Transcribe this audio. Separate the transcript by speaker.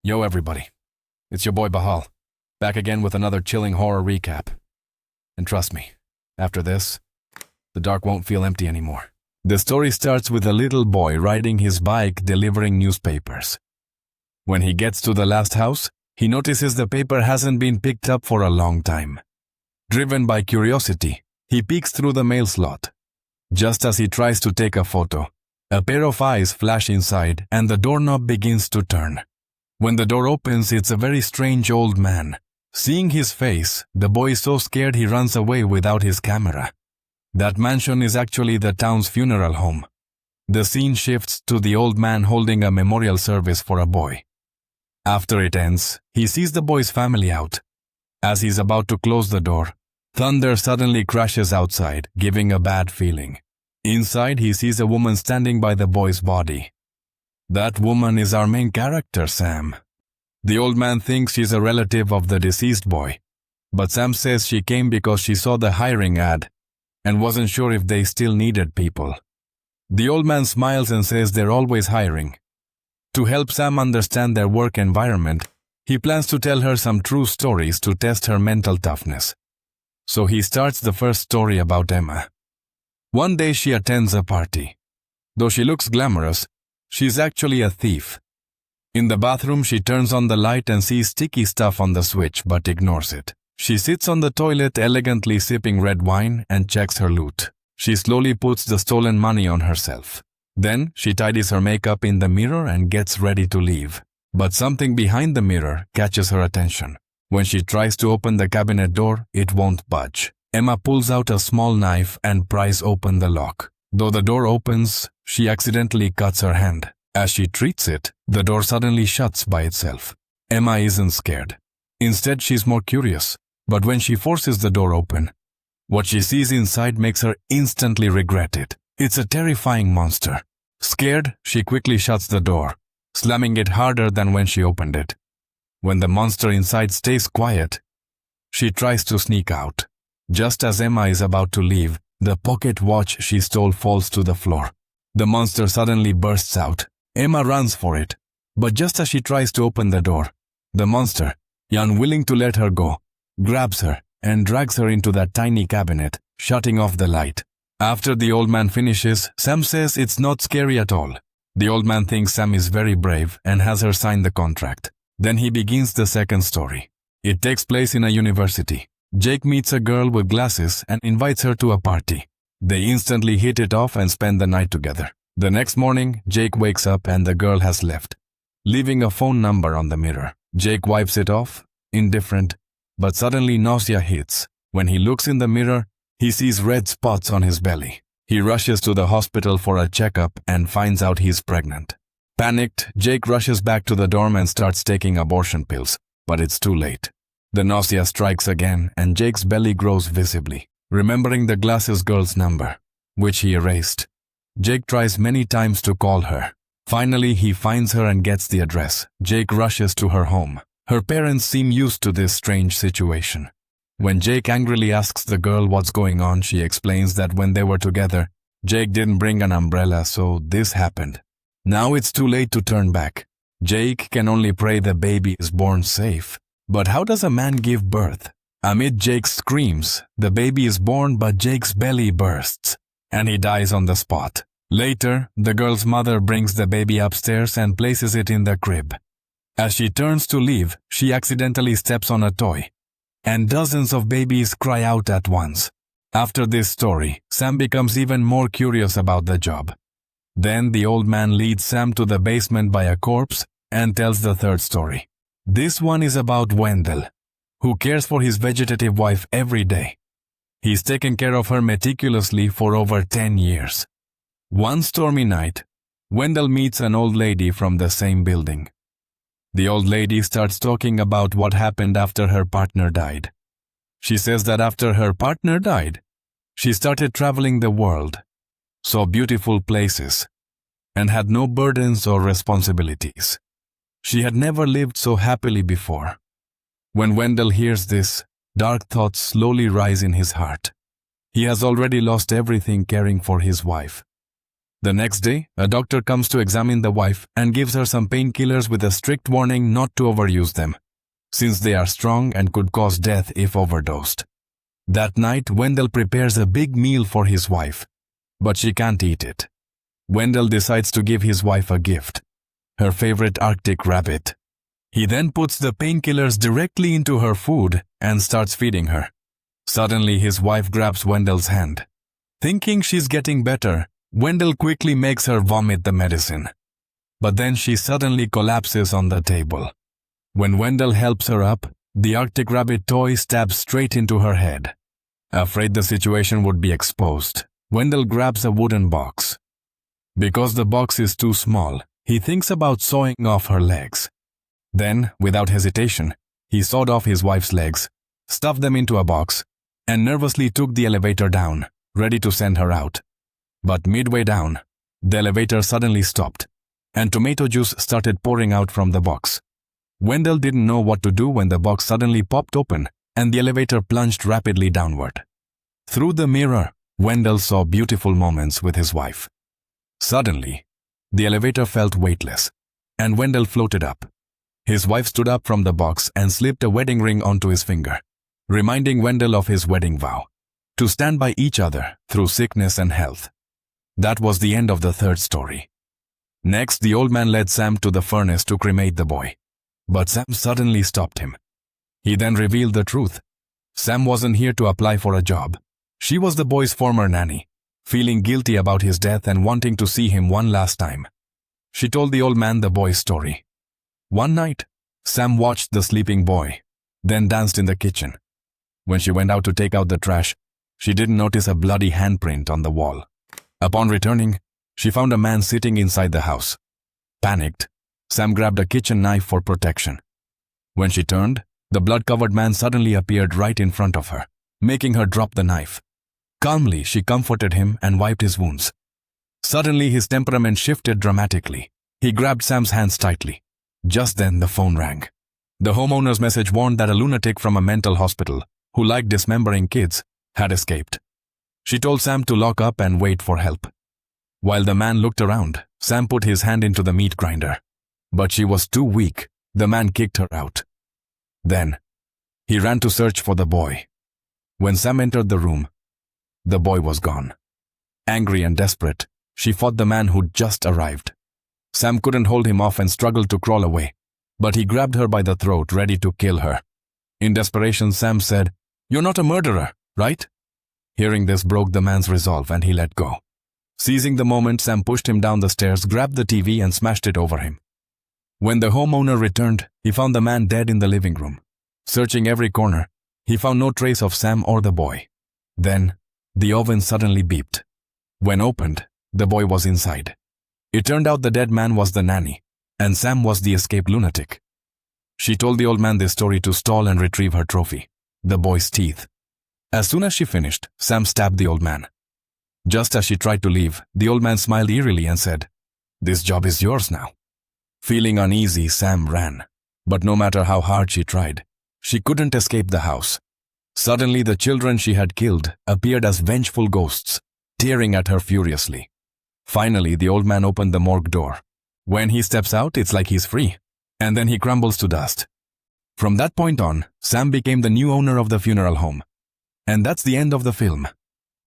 Speaker 1: Yo everybody, it's your boy Bahal, back again with another chilling horror recap. And trust me, after this, the dark won't feel empty anymore. The story starts with a little boy riding his bike delivering newspapers. When he gets to the last house, he notices the paper hasn't been picked up for a long time. Driven by curiosity, he peeks through the mail slot. Just as he tries to take a photo, a pair of eyes flash inside and the doorknob begins to turn. When the door opens, it's a very strange old man. Seeing his face, the boy is so scared he runs away without his camera. That mansion is actually the town's funeral home. The scene shifts to the old man holding a memorial service for a boy. After it ends, he sees the boy's family out. As he's about to close the door, thunder suddenly crashes outside, giving a bad feeling. Inside, he sees a woman standing by the boy's body. That woman is our main character, Sam. The old man thinks she's a relative of the deceased boy, but Sam says she came because she saw the hiring ad and wasn't sure if they still needed people. The old man smiles and says they're always hiring. To help Sam understand their work environment, he plans to tell her some true stories to test her mental toughness. So he starts the first story about Emma. One day she attends a party. Though she looks glamorous, she's actually a thief. In the bathroom, she turns on the light and sees sticky stuff on the switch but ignores it. She sits on the toilet elegantly sipping red wine and checks her loot. She slowly puts the stolen money on herself. Then she tidies her makeup in the mirror and gets ready to leave. But something behind the mirror catches her attention. When she tries to open the cabinet door, it won't budge. Emma pulls out a small knife and pries open the lock. Though the door opens, she accidentally cuts her hand. As she treats it, the door suddenly shuts by itself. Emma isn't scared. Instead, she's more curious. But when she forces the door open, what she sees inside makes her instantly regret it. It's a terrifying monster. Scared, she quickly shuts the door, slamming it harder than when she opened it. When the monster inside stays quiet, she tries to sneak out. Just as Emma is about to leave, the pocket watch she stole falls to the floor. The monster suddenly bursts out. Emma runs for it, but just as she tries to open the door, the monster, unwilling to let her go, grabs her and drags her into that tiny cabinet, shutting off the light. After the old man finishes, Sam says it's not scary at all. The old man thinks Sam is very brave and has her sign the contract. Then he begins the second story. It takes place in a university. Jake meets a girl with glasses and invites her to a party. They instantly hit it off and spend the night together. The next morning, Jake wakes up and the girl has left, leaving a phone number on the mirror. Jake wipes it off, indifferent, but suddenly nausea hits. When he looks in the mirror, he sees red spots on his belly. He rushes to the hospital for a checkup and finds out he's pregnant. Panicked, Jake rushes back to the dorm and starts taking abortion pills, but it's too late. The nausea strikes again and Jake's belly grows visibly. Remembering the glasses girl's number, which he erased, Jake tries many times to call her. Finally, he finds her and gets the address. Jake rushes to her home. Her parents seem used to this strange situation. When Jake angrily asks the girl what's going on, she explains that when they were together, Jake didn't bring an umbrella, so this happened. Now it's too late to turn back. Jake can only pray the baby is born safe. But how does a man give birth? Amid Jake's screams, the baby is born but Jake's belly bursts, and he dies on the spot. Later, the girl's mother brings the baby upstairs and places it in the crib. As she turns to leave, she accidentally steps on a toy, and dozens of babies cry out at once. After this story, Sam becomes even more curious about the job. Then the old man leads Sam to the basement by a corpse and tells the third story. This one is about Wendell, who cares for his vegetative wife every day. He's taken care of her meticulously for over 10 years. One stormy night, Wendell meets an old lady from the same building. The old lady starts talking about what happened after her partner died. She says that after her partner died, she started traveling the world, saw beautiful places, and had no burdens or responsibilities. She had never lived so happily before. When Wendell hears this, dark thoughts slowly rise in his heart. He has already lost everything caring for his wife. The next day, a doctor comes to examine the wife and gives her some painkillers with a strict warning not to overuse them, since they are strong and could cause death if overdosed. That night, Wendell prepares a big meal for his wife, but she can't eat it. Wendell decides to give his wife a gift, her favorite Arctic rabbit. He then puts the painkillers directly into her food and starts feeding her. Suddenly, his wife grabs Wendell's hand. Thinking she's getting better, Wendell quickly makes her vomit the medicine. But then she suddenly collapses on the table. When Wendell helps her up, the Arctic rabbit toy stabs straight into her head. Afraid the situation would be exposed, Wendell grabs a wooden box. Because the box is too small, he thinks about sawing off her legs. Then, without hesitation, he sawed off his wife's legs, stuffed them into a box, and nervously took the elevator down, ready to send her out. But midway down, the elevator suddenly stopped, and tomato juice started pouring out from the box. Wendell didn't know what to do when the box suddenly popped open and the elevator plunged rapidly downward. Through the mirror, Wendell saw beautiful moments with his wife. Suddenly, the elevator felt weightless, and Wendell floated up. His wife stood up from the box and slipped a wedding ring onto his finger, reminding Wendell of his wedding vow, to stand by each other through sickness and health. That was the end of the third story. Next, the old man led Sam to the furnace to cremate the boy. But Sam suddenly stopped him. He then revealed the truth. Sam wasn't here to apply for a job. She was the boy's former nanny, feeling guilty about his death and wanting to see him one last time. She told the old man the boy's story. One night, Sam watched the sleeping boy, then danced in the kitchen. When she went out to take out the trash, she didn't notice a bloody handprint on the wall. Upon returning, she found a man sitting inside the house. Panicked, Sam grabbed a kitchen knife for protection. When she turned, the blood-covered man suddenly appeared right in front of her, making her drop the knife. Calmly, she comforted him and wiped his wounds. Suddenly, his temperament shifted dramatically. He grabbed Sam's hands tightly. Just then, the phone rang. The homeowner's message warned that a lunatic from a mental hospital, who liked dismembering kids, had escaped. She told Sam to lock up and wait for help. While the man looked around, Sam put his hand into the meat grinder. But she was too weak. The man kicked her out. Then, he ran to search for the boy. When Sam entered the room, the boy was gone. Angry and desperate, she fought the man who'd just arrived. Sam couldn't hold him off and struggled to crawl away, but he grabbed her by the throat, ready to kill her. In desperation, Sam said, "You're not a murderer, right?" Hearing this broke the man's resolve and he let go. Seizing the moment, Sam pushed him down the stairs, grabbed the TV and smashed it over him. When the homeowner returned, he found the man dead in the living room. Searching every corner, he found no trace of Sam or the boy. Then, the oven suddenly beeped. When opened, the boy was inside. It turned out the dead man was the nanny, and Sam was the escaped lunatic. She told the old man this story to stall and retrieve her trophy, the boy's teeth. As soon as she finished, Sam stabbed the old man. Just as she tried to leave, the old man smiled eerily and said, "This job is yours now." Feeling uneasy, Sam ran. But no matter how hard she tried, she couldn't escape the house. Suddenly, the children she had killed appeared as vengeful ghosts, tearing at her furiously. Finally, the old man opened the morgue door. When he steps out, it's like he's free, and then he crumbles to dust. From that point on, Sam became the new owner of the funeral home. And that's the end of the film.